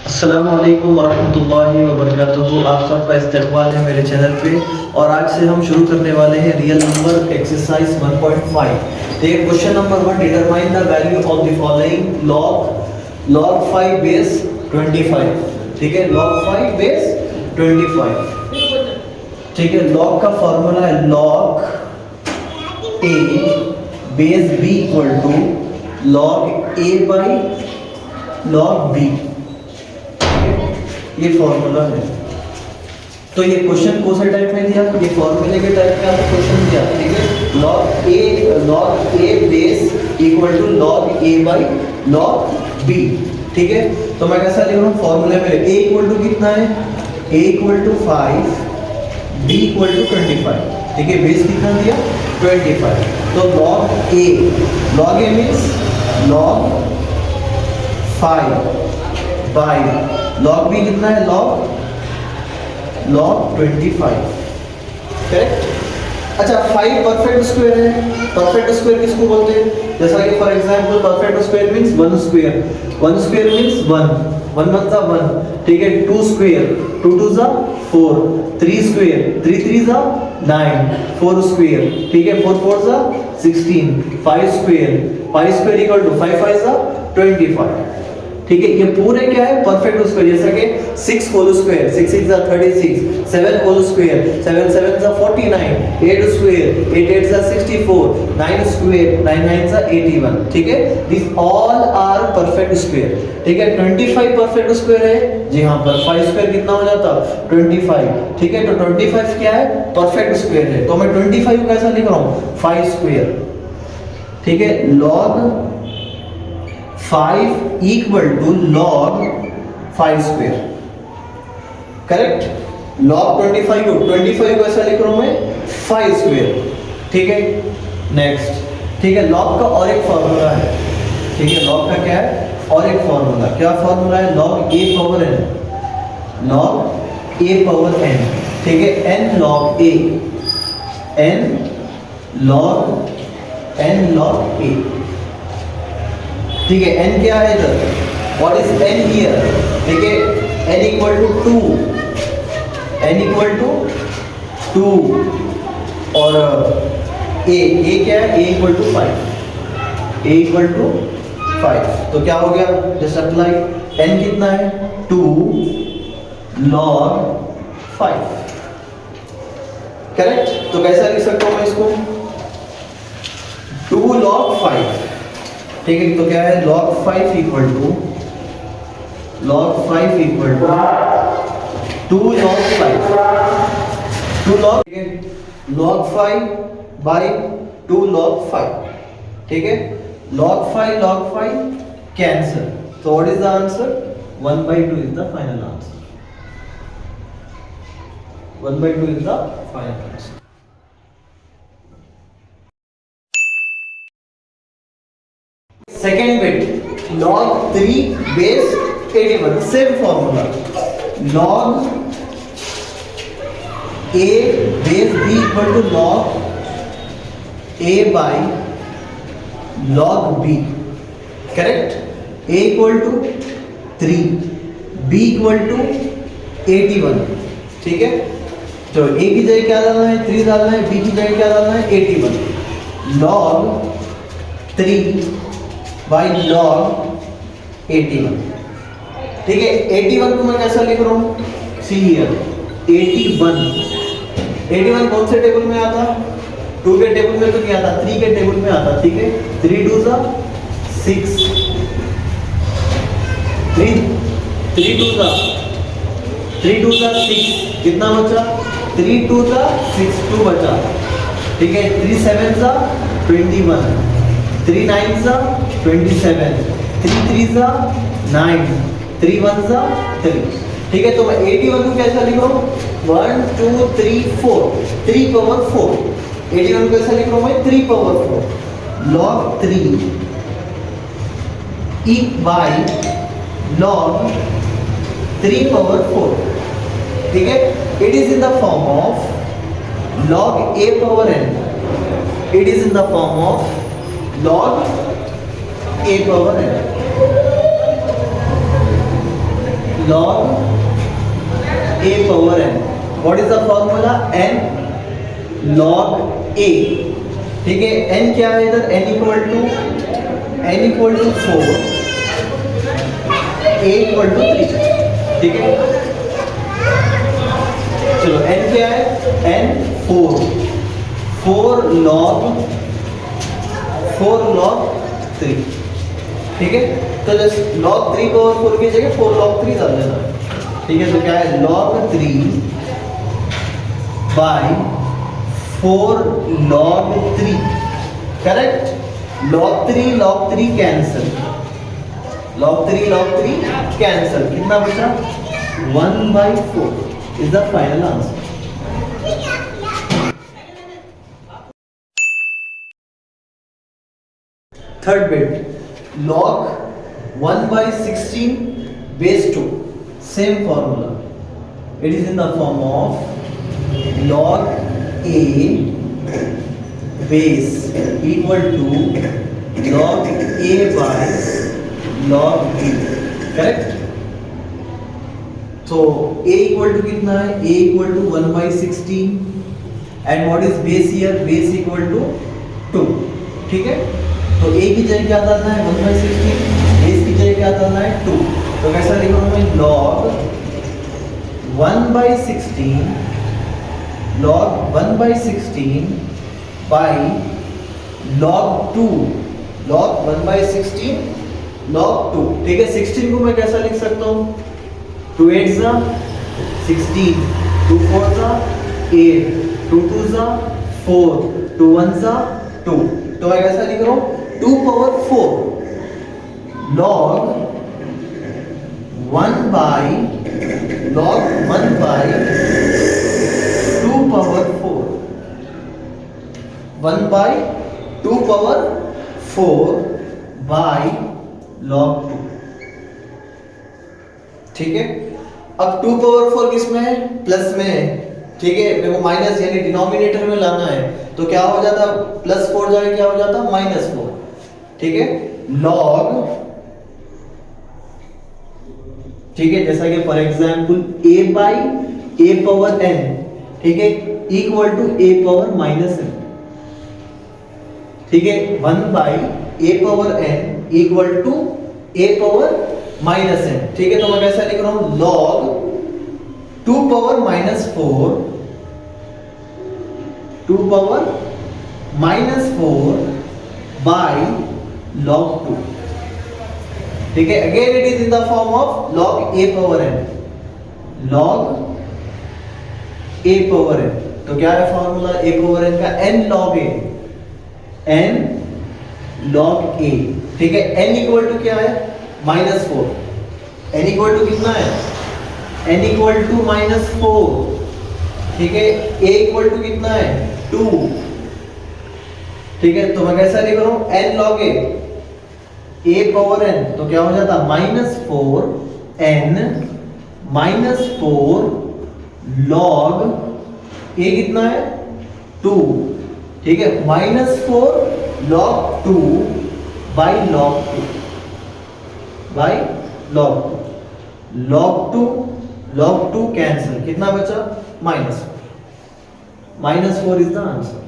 अस्सलामुअलैकुम वरहमतुल्लाहि वबरकातुहू। आप सबका इस्तकबाल है मेरे चैनल पे। और आज से हम शुरू करने वाले हैं रियल नंबर एक्सरसाइज 1.5। देखिए question number 1, determine the value of the following log 5 base 25। ठीक है, log 5 बेस 25। ठीक है, log का फॉर्मूला है log a base b equal to log a by log b। ये फॉर्मूला है। तो ये क्वेश्चन कौन सा टाइप में दिया? ये फॉर्मूले के टाइप में आपको क्वेश्चन दिया। ठीक है, log a base equal to log a by log b। ठीक है, तो मैं कैसा लिख रहा हूँ फॉर्मूले में? a इक्वल टू कितना है? a equal to 5, b equal to 25। ठीक है, बेस कितना दिया? 25। तो log a means log 5 by log b कितना है? log 25। करेक्ट। अच्छा, 5 परफेक्ट स्क्वायर है। परफेक्ट स्क्वायर किसको बोलते हैं? जैसा कि for example perfect square means 1 square. 1 square means 1 1 1 1। ठीक है, 2 स्क्वायर 2 2 4। 3 स्क्वायर 3 3 9। 4 स्क्वायर, ठीक है, 4 4 16। 5 स्क्वायर 5 स्क्वायर इक्वल टू 5 5 25। ठीक है, ये पूरे क्या है? Perfect square. जैसा कि 6 whole square 6 6 36। 7 whole square 7 7 49। 8 square 8 8 64। 9 square 9 9 81। ठीक है, this all are perfect square. ठीक है, 25 परफेक्ट स्क्वायर है जी हाँ, पर 5 स्क्वायर कितना हो जाता? 25। ठीक है, तो 25 क्या है? परफेक्ट स्क्वायर है। तो मैं 25 कैसा लिख रहा हूँ? 5 स्क्वायर। ठीक है, log 5 equal to log 5 square. Correct. log 25 को ऐसा लिख रहा हूं मैं 5 स्क्वायर। ठीक है, नेक्स्ट। ठीक है, log का और एक फॉर्मूला है। ठीक है, log का क्या है? और एक फॉर्मूला। क्या फॉर्मूला है? log a power n। log a power n। ठीक है, n log a n log a। ठीक है, n क्या है इधर? What is n here? देखिए n equal to 2। n equal to 2 और a क्या है? a equal to 5। a equal to 5। तो क्या हो गया? Just apply. n कितना है? 2 log 5। करेक्ट। तो कैसा लिख सकता हूं मैं इसको? 2 log 5। ठीक है, तो क्या है? log 5 equal to 2 log 5 2 log। ठीक है, log 5 बाई 2 log 5। ठीक है, log 5 कैंसल। तो what is the answer? 1/2 is the final answer. 1/2 is the final answer. Second bit, log 3 base 81। Same formula. log a base b equal to log a by log b। Correct. a equal to 3, b equal to 81। ठीक है, तो a की जगह क्या डालना है? 3 डालना है। b की जगह क्या डालना है? 81। log 3 by log 81। ठीक है, 81 को मैं कैसा लिख रहा हूँ? सी हियर 81 कौन से टेबल में आता? 2 के टेबल में तो नहीं आता, 3 के टेबल में आता। ठीक है, 3 2 6। 3 2 6। कितना बचा? 3 2 6 2 बचा। ठीक है, 3 7 21। 3 9 27। 3 3 9। 3 1 3। ठीक है, तो मैं 81 को कैसा लिख रहा हूँ? 1 2 3 4 3 पावर 4। 81 को कैसा लिख रहा हूँ मैं? 3 power 4। log 3 e by log 3 power 4। ठीक है, it is in the form of log a power n। It is in the form of log a power n, log a power n. What is the formula? n log a. ठीक है, n क्या है इधर? n equal to 4, a equal to 3. ठीक है, चलो n क्या है? n 4 log 3. ठीक है, तो जैसे log 3 को 4 की जगह 4 log 3 डाल देना. ठीक है, तो क्या है? log 3 by 4 log 3. Correct? log 3 cancel, log 3 cancel. कितना बचा? 1/4 is the final answer. Third bit, log 1/16 base 2. Same formula. It is in the form of log a base equal to log a by log b. Correct? So a equal to कितना है? a equal to 1/16 and what is base here? Base equal to 2. ठीक है, तो a की जगह क्या डालना है? 1/16. base की जगह क्या डालना है? 2. तो कैसा लिखूंगा मैं? log 1/16 by log 2. log 1/16 log 2. ठीक है, 16 को मैं कैसा लिख सकता हूँ? 2 8 जा 16, 2 4 जा 8, 2 2 जा 4, 2 1 जा 2. तो मैं कैसा लिख रहा हूँ? 2 power 4 log 1 by 2 power 4. 1 by 2 power 4 by log 2. ठीक है, अब 2 power 4 किस में है? प्लस में है. ठीक है, मेरे को माइनस यानी डिनोमिनेटर में लाना है, तो क्या हो जाता? +4 जाके क्या हो जाता? -4. ठीक है, log, ठीक है, जैसा कि for example a by a power n. ठीक है, equal to a power -n. ठीक है, 1 by a power n equal to a power -n. ठीक है, तो मैं कैसा लिख रहा हूं? log 2 power -4 by log 2. ठीक है, again it is in the form of log a power n. log a power n. तो क्या है फॉर्मूला a power n का? n log a. n log a. ठीक है, n इक्वल टू क्या है? -4. n इक्वल टू कितना है? n equal to -4. ठीक है, a इक्वल टू कितना है? 2. ठीक है, तो मैं कैसा लिख रहा हूं? n log a. a power n, तो क्या हो जाता? -4 n -4 log a कितना है? 2. ठीक है, -4 log 2 by log 2 by log 2. log 2 cancel. कितना बचा? -4. -4 इज द आंसर.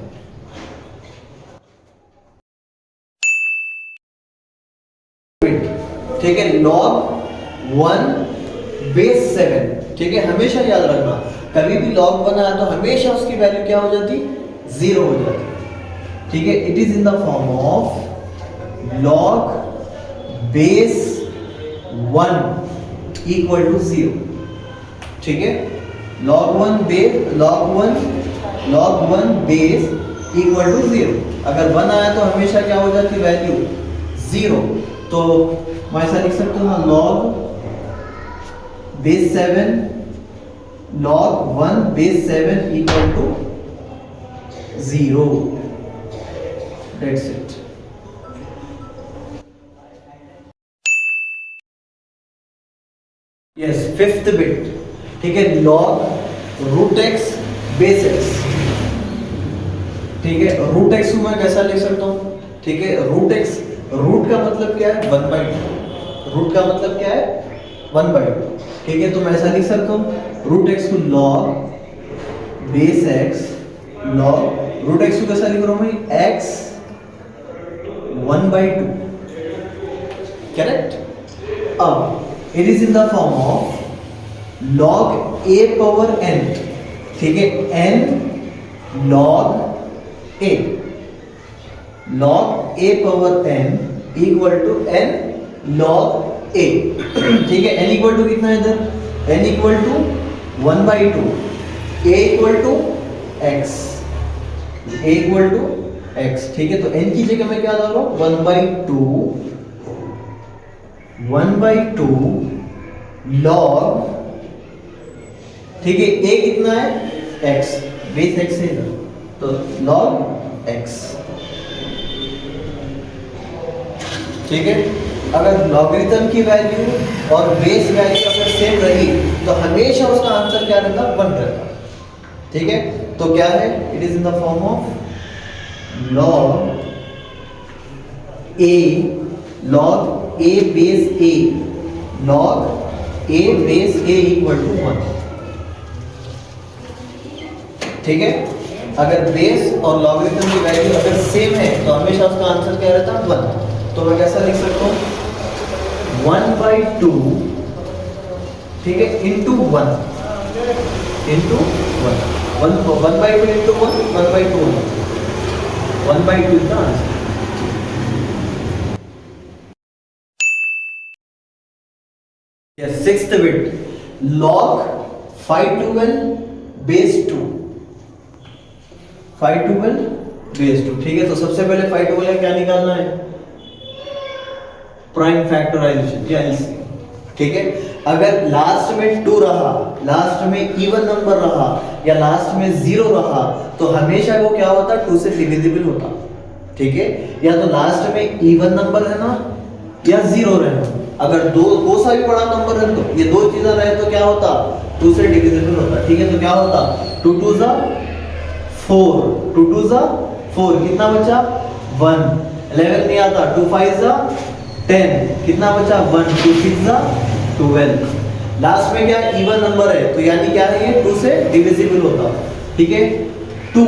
ठीक है, log 1 base 7. ठीक है, हमेशा याद रखना, कभी भी log 1 आया तो हमेशा उसकी वैल्यू क्या हो जाती? 0 हो जाती. ठीक है, it is in the form of log base 1 equal to 0. ठीक है, log 1 base इक्वल टू 0. अगर 1 आया तो हमेशा क्या हो जाती? वैल्यू 0. तो मैं ऐसा लिख सकता हूँ ना, log base 7 log 1 base 7 equal to 0. That's it. Yes, fifth bit. ठीक है, log root x base x. ठीक है, root x को मैं कैसा लिख सकता हूँ? ठीक है, रूट एक्स, रूट का मतलब क्या है 1/2, रूट का मतलब क्या है 1/2, ठीक है। तो मैं ऐसा लिख सकता हूँ रूट एक्स को log base x, log root x को कैसा लिख रहा हूँ मैं एक्स 1/2, करेक्ट। अब it is in the form of log a power n, ठीक है, n log a, log a power n equal to n log a, ठीक है। n इक्वल टू कितना है इधर, n equal to 1/2, a equal to x, a equal to x, ठीक है। तो n की जगह मैं क्या डालूं 1/2 log, ठीक है, a कितना है x, बेस x है इधर, तो log x, ठीक है। अगर लॉगरिथम की वैल्यू और बेस वैल्यू अगर सेम रही तो हमेशा उसका आंसर क्या रहता 1 रहता, ठीक है। तो क्या है, it is in the form of log a base a, log a base a equal to 1, ठीक है। अगर बेस और लॉगरिथम की वैल्यू अगर सेम है तो हमेशा उसका आंसर क्या रहता 1। तो मैं कैसा लिख सकता हूँ 1/2, ठीक है, into 1 into 1, 1/2 into 1, 1/2 is the answer. Yes, sixth bit log 512 base 2, 512 base 2, ठीक है। तो सबसे पहले 512 का क्या निकालना है, प्राइम फैक्टराइजेशन या एलसीएम, ठीक है। अगर लास्ट में 2 रहा, लास्ट में इवन नंबर रहा या लास्ट में 0 रहा तो हमेशा वो क्या होता 2 से डिविजिबल होता, ठीक है। या तो लास्ट में इवन नंबर रहना या 0 रहना, अगर दो सा भी बड़ा नंबर है तो ये दो चीजें रहे तो क्या होता 2 से डिविजिबल होता, ठीक है। तो क्या होता 2 2 ज़ा 4, 2 2 ज़ा 4, कितना बचा 1, 11 नहीं आता, 2 5 ज़ा 10, कितना बचा 1, 2 6 ज़ा 12। लास्ट में क्या इवन नंबर है तो यानी क्या है ये 2 से डिविजिबल होता, ठीक है। 2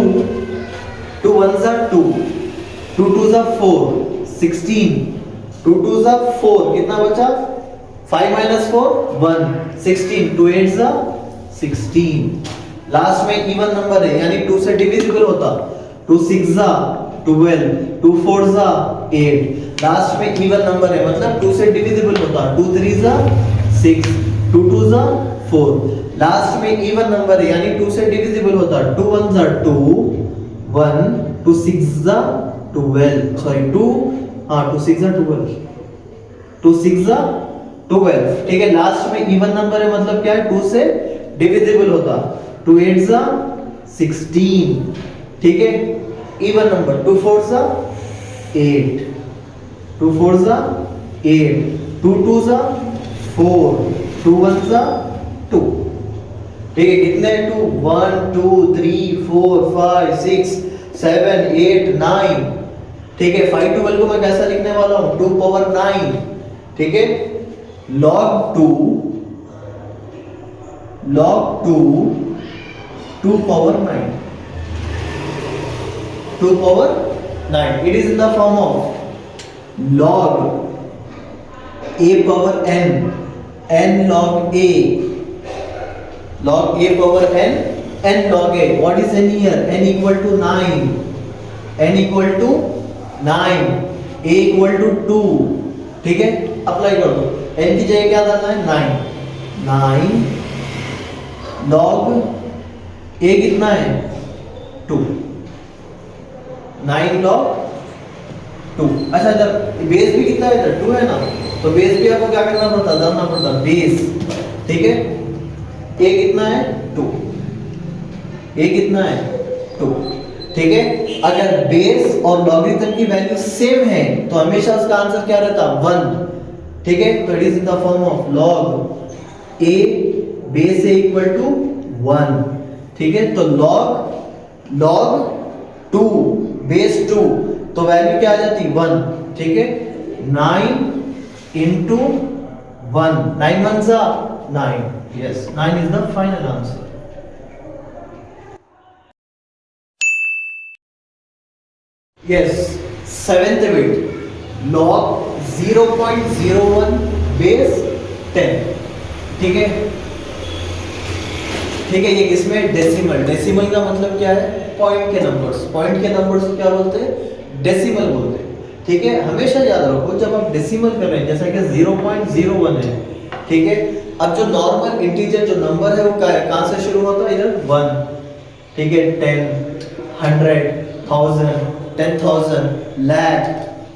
2 1 ज़ा 2, 2 2 ज़ा 4, 16, 2 2 ज़ा 4, कितना बचा 5 - 4 1, 16, 2 8 ज़ा 16। लास्ट में इवन नंबर है यानी 2 से डिविजिबल होता, 2 6 ज़ा 12, 2 4 ज़ा 8। लास्ट में इवन नंबर है मतलब 2 से डिविजिबल होता, 2 3 ज़ा 6, 2 2 ज़ा 4। लास्ट में इवन नंबर है यानी 2 से डिविजिबल होता, 2 1 ज़ा 2 1, 2 6 ज़ा 12, सॉरी 2 2 6 ज़ा 12, 2 6 ज़ा 12, ठीक है। लास्ट में इवन नंबर है मतलब क्या है 2 से डिविजिबल होता, 2 8 ज़ा 16, ठीक है। इवन नंबर 2 4 ज़ा 8, 2 4 ज़ा 8, 2 2 ज़ा 4, 2 1 ज़ा 2, ठीक है। कितने 2 1 2 3 4 5 6 7 8 9, ठीक है। 5 12 को मैं कैसा लिखने वाला हूं 2 पावर 9, ठीक है। log 2 2 power 9, 2 power 9, it is in the form of log a power n, n log a, log a power n, n log a, what is n here, n equal to 9, n equal to 9, a equal to 2, ठीक है। Apply कर दो, n की जगह क्या डालना है 9, 9 log a कितना है 2, 9 log 2। अच्छा जब बेस भी कितना है इधर 2 है ना, तो बेस भी आपको क्या करना पड़ता है डालना पड़ता है बेस, ठीक है। a कितना है 2, a कितना है 2, ठीक है। अगर बेस और लॉगरिथम की वैल्यू सेम है तो हमेशा उसका आंसर क्या रहता 1, ठीक है। तो it is in the form of log a base a equal to 1, ठीक है। तो log 2 बेस 2, तो वैल्यू क्या आ जाती 1, ठीक है। 9 into 1, 9 ones are 9, yes, 9 is the final answer. Yes, seventh bit log 0.01 base 10, ठीक है, ठीक है। ये इसमें डेसिमल, डेसिमल का मतलब क्या है, पॉइंट के नंबर्स, पॉइंट के नंबर्स को क्या बोलते हैं, डेसिमल बोलते हैं, ठीक है। हमेशा याद रखो जब आप डेसिमल कर रहे हैं, जैसा कि 0.01 है, ठीक है। अब जो नॉर्मल इंटीजर जो नंबर है वो कहां से शुरू होता है, इधर 1, ठीक है, 10, 100, 1000, 10,000, लाख,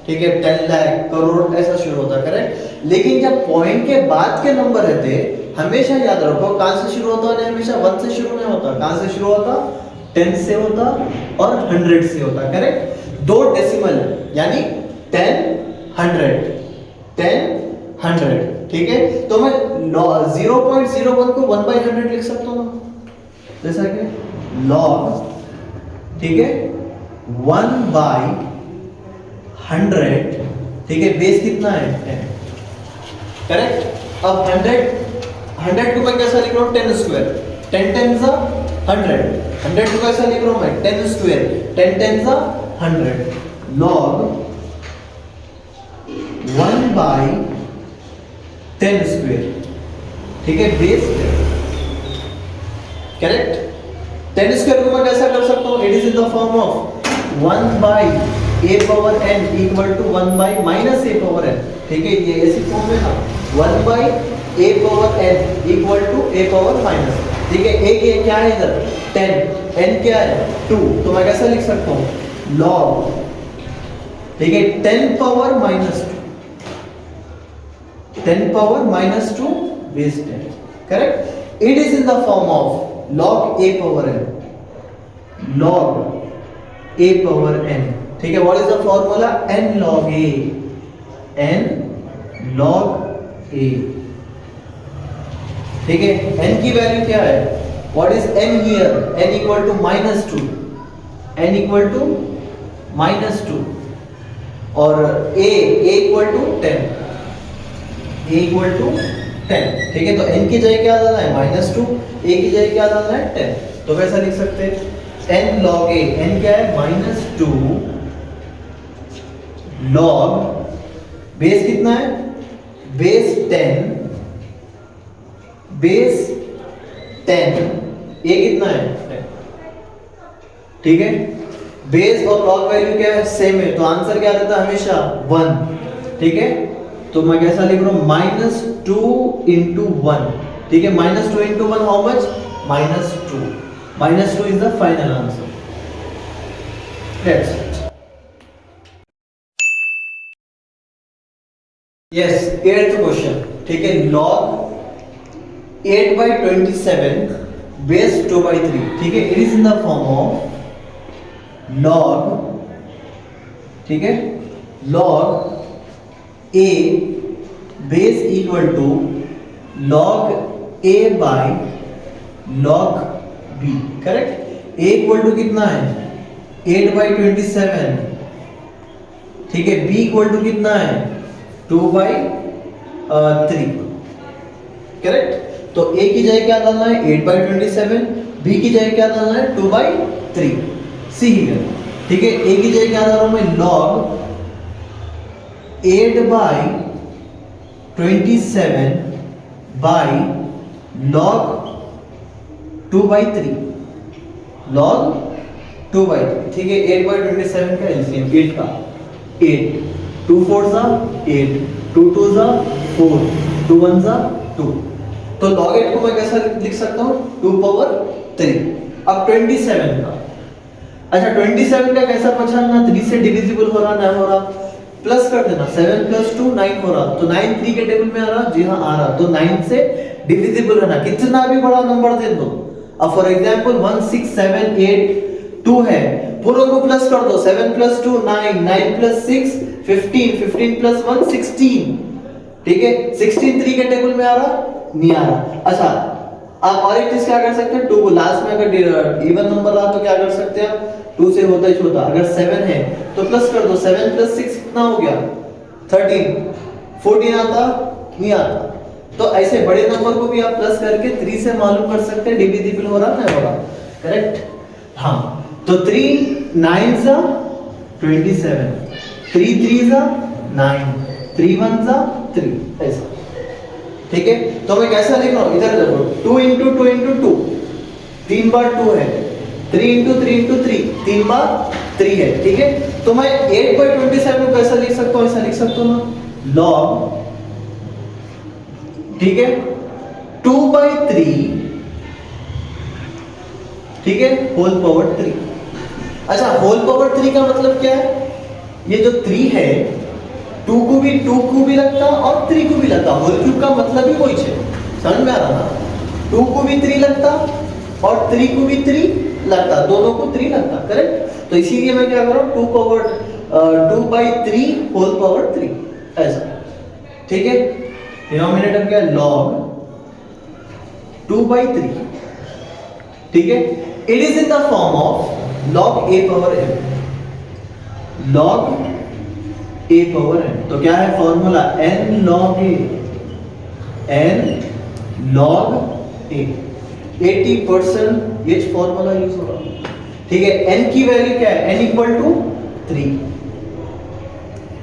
ठीक है, 10 लाख, करोड़, ऐसा शुरू होता है, करेक्ट। लेकिन जब पॉइंट के बाद के नंबर रहते, हमेशा याद रखो कहां से शुरू होता है, हमेशा 1 से शुरू नहीं होता, कहां से शुरू होता, 10 से होता और 100 से होता, करेक्ट। दो डेसिमल यानी 10, 100, 10, 100, ठीक है। तो मैं 0.01 को 1/100 लिख सकता हूं ना, जैसा कि log, ठीक है, 1/100, ठीक है, बेस कितना है 10, करेक्ट। अब 100 को मैं कैसा लिख रहा हूँ, 10 स्क्वायर, 10 10 जा 100, 100 को कैसा लिख रहा हूँ मैं 10 स्क्वायर, 10 10 जा 100, log 1/10 स्क्वायर, ठीक है, बेस 10, करेक्ट। 10 स्क्वायर को मैं कैसा कर सकता हूँ, it is in the form of 1/a power n equal to 1/-a power n, ठीक है, ये ऐसी फॉर्म में ना 1/a power n equal to a power minus, ठीक है। एक ये क्या है इधर 10, n क्या है 2, तो मैं कैसा लिख सकता हूँ log, ठीक है, 10 power minus 2, 10 power minus 2 base 10, correct। It is in the form of log a power n, log a power n, ठीक है। What is the formula, n log a, n log a, ठीक है। n की value क्या है, what is n here, n equal to -2, n equal to -2 और a equal to 10, a equal to 10, ठीक है। तो n की जगह क्या डालना है -2, a की जगह क्या डालना है 10, तो कैसा लिख सकते हैं n log a, n क्या है -2 log बेस कितना है, बेस 10, बेस 10, a कितना है 10, ठीक है। बेस और log वैल्यू क्या है, सेम है, तो आंसर क्या आता है हमेशा 1, ठीक है। तो मैं कैसा लिख रहा हूं -2 into 1, ठीक है, -2 into 1 how much, -2, -2 is the final answer, that's it. Yes, 8th question, ठीक है, log 8/27 base 2/3, ठीक है, it is in the form of log, ठीक है, log a base equal to log a by log b, correct. a equal to कितना है 8/27, ठीक है, b इक्वल टू कितना है 2/3, करेक्ट। तो a की जगह क्या डालना है 8/27, b की जगह क्या डालना है 2/3, सी हियर, ठीक है। a की जगह क्या डाल रहा हूं मैं log 8/27 by log 2/3, log 2/3, ठीक है। 8/27 का एलसीएम 8 का 8, 2 4 जा 8, 2 2 जा 4, 2 1 जा 2, तो log 8 को मैं कैसा लिख सकता हूँ 2/3। अब 27 का, अच्छा 27 का कैसा पहचानना, 3 से डिविजिबल हो रहा ना हो रहा, प्लस कर देना, 7 + 2 9 हो रहा, तो 9 3 के टेबल में आ रहा, जी हाँ आ रहा, तो 9 से डिविजिबल रहना, कितना भी बड़ा नंबर दे दो। अब फॉर एग्जांपल 1 6 7 8 2 है, पूरों को प्लस कर दो, 7 + 2 9, 9 + 6 15, 15 + 1 16, ठीक है। 16 3 के टेबल में आ रहा, नहीं आ रहा। अच्छा आप और एक चीज क्या कर सकते हैं, 2 को लास्ट में अगर इवन नंबर रहा तो क्या कर सकते हैं आप, 2 से होता ही छोटा, अगर 7 है तो प्लस कर दो, 7 + 6 कितना हो गया 13, 14 आता नहीं आता। तो ऐसे बड़े नंबर को भी आप प्लस करके 3 से मालूम कर सकते हैं डिविजिबल हो रहा है, हो रहा, करेक्ट। हाँ, तो 3 9 सा 27, 3 3 सा 9, 3 1 सा 3, ऐसा, ठीक है। तो मैं कैसा लिख रहा हूं, इधर देखो, 2 × 2 × 2, 3 बार 2 है, 3 × 3 × 3, 3 बार 3 है, ठीक है। तो मैं 8/27 को कैसा लिख सकता हूं, ऐसा लिख सकता हूं ना, log, ठीक है, 2/3, ठीक है, होल पावर 3। अच्छा, होल पावर 3 का मतलब क्या है, ये जो 3 है 2 को भी लगता और 3 को भी लगता, होल क्यूब का मतलब ही वही है, समझ में आ रहा ना, 2 को भी 3 लगता और 3 को भी 3 लगता, दोनों को 3 लगता, करेक्ट। तो इसीलिए मैं क्या कर रहा हूं, 2/3 होल पावर 3, ऐसा, ठीक है। डिनोमिनेटर क्या है, log 2/3, ठीक है। It is in the form of log a power m, log a power n। तो क्या है formula, n log a, n log a, 80% ये फॉर्मूला यूज हो रहा, ठीक है। n की वैल्यू क्या है, n = 3,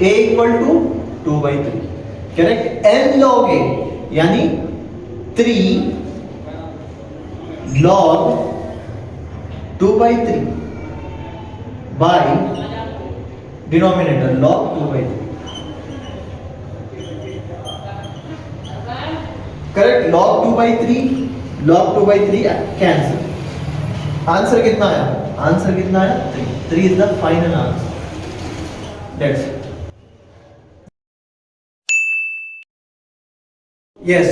a = 2/3, correct. n log a यानी 3 log 2/3 by denominator log 2/3, correct. log 2/3 cancel, answer कितना आया, आंसर कितना आया 3 is the final answer, that's it. Yes,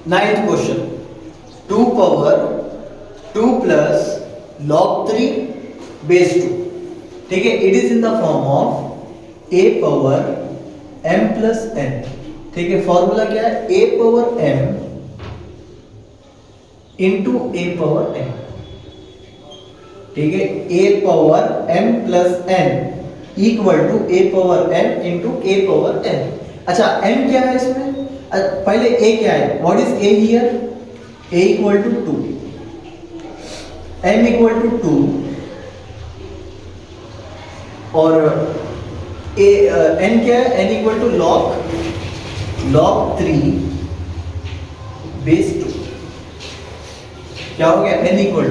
9th question, 2 power 2 plus log 3 base 2, ठीक है। It is in the form of a power m plus n, ठीक है। Formula क्या है, a power m into a power n, ठीक है। a power m plus n equal to a power m into a power n। अच्छा, m क्या है इसमें, पहले a क्या है, what is a here, a equal to 2, m equal to 2 और a n क्या है, n equal to log 3 base 2, क्या हो गया, n equal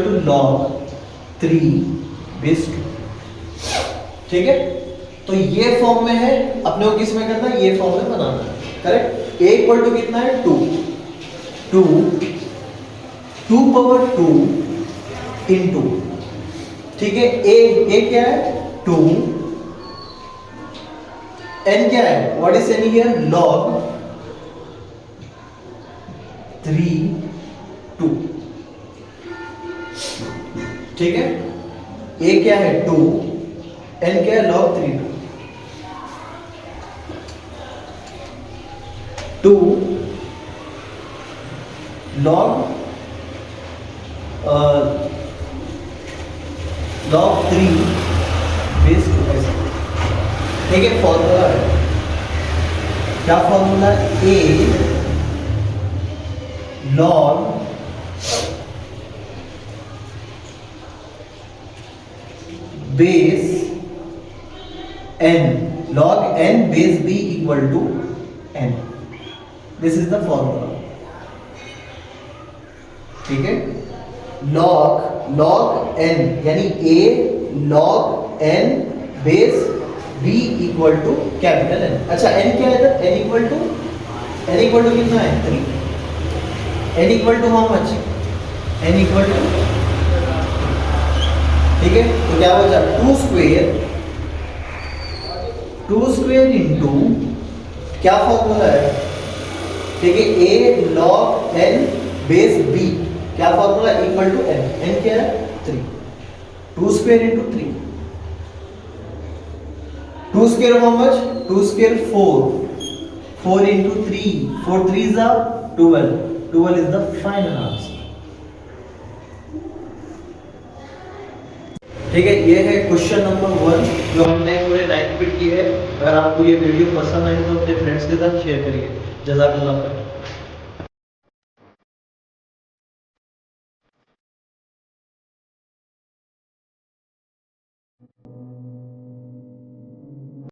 to log 3 base 2, ठीक है। तो ये फॉर्म में है, अपने को किस में करना है, ये फॉर्म में बनाना है, करेक्ट। a इक्वल टू कितना है 2 पावर 2 इंटू, ठीक है, a क्या है 2, n क्या है, what is n here, log 3 2, ठीक है। a क्या है 2, n क्या है log 3 2 log 3 बेस 2, ऐसा, ठीक है। फॉर्मूला है, क्या formula, a log base n, log n base b equal to n, this is the formula, ठीक है। log n यानी a log n base b equal to capital N। अच्छा, n क्या है इधर, n इक्वल टू कितना है 3, n equal to how much, n equal to, ठीक है। तो क्या बचा, 2 स्क्वायर इंटू क्या फॉर्मूला है, ठीक है, a log n base b, क्या फॉर्मूला, इक्वल टू n क्या है 3, 2 square into 3, 2 square how much 2 square 4, 4 into 3, 4 3s are 12, 12 is the final answer. ठीक है, ये है क्वेश्चन नंबर 1 जो हमने पूरे 9 बिट की है. अगर आपको ये वीडियो पसंद आई तो अपने फ्रेंड्स के साथ शेयर करिए. जज़ाकल्लाह खैर.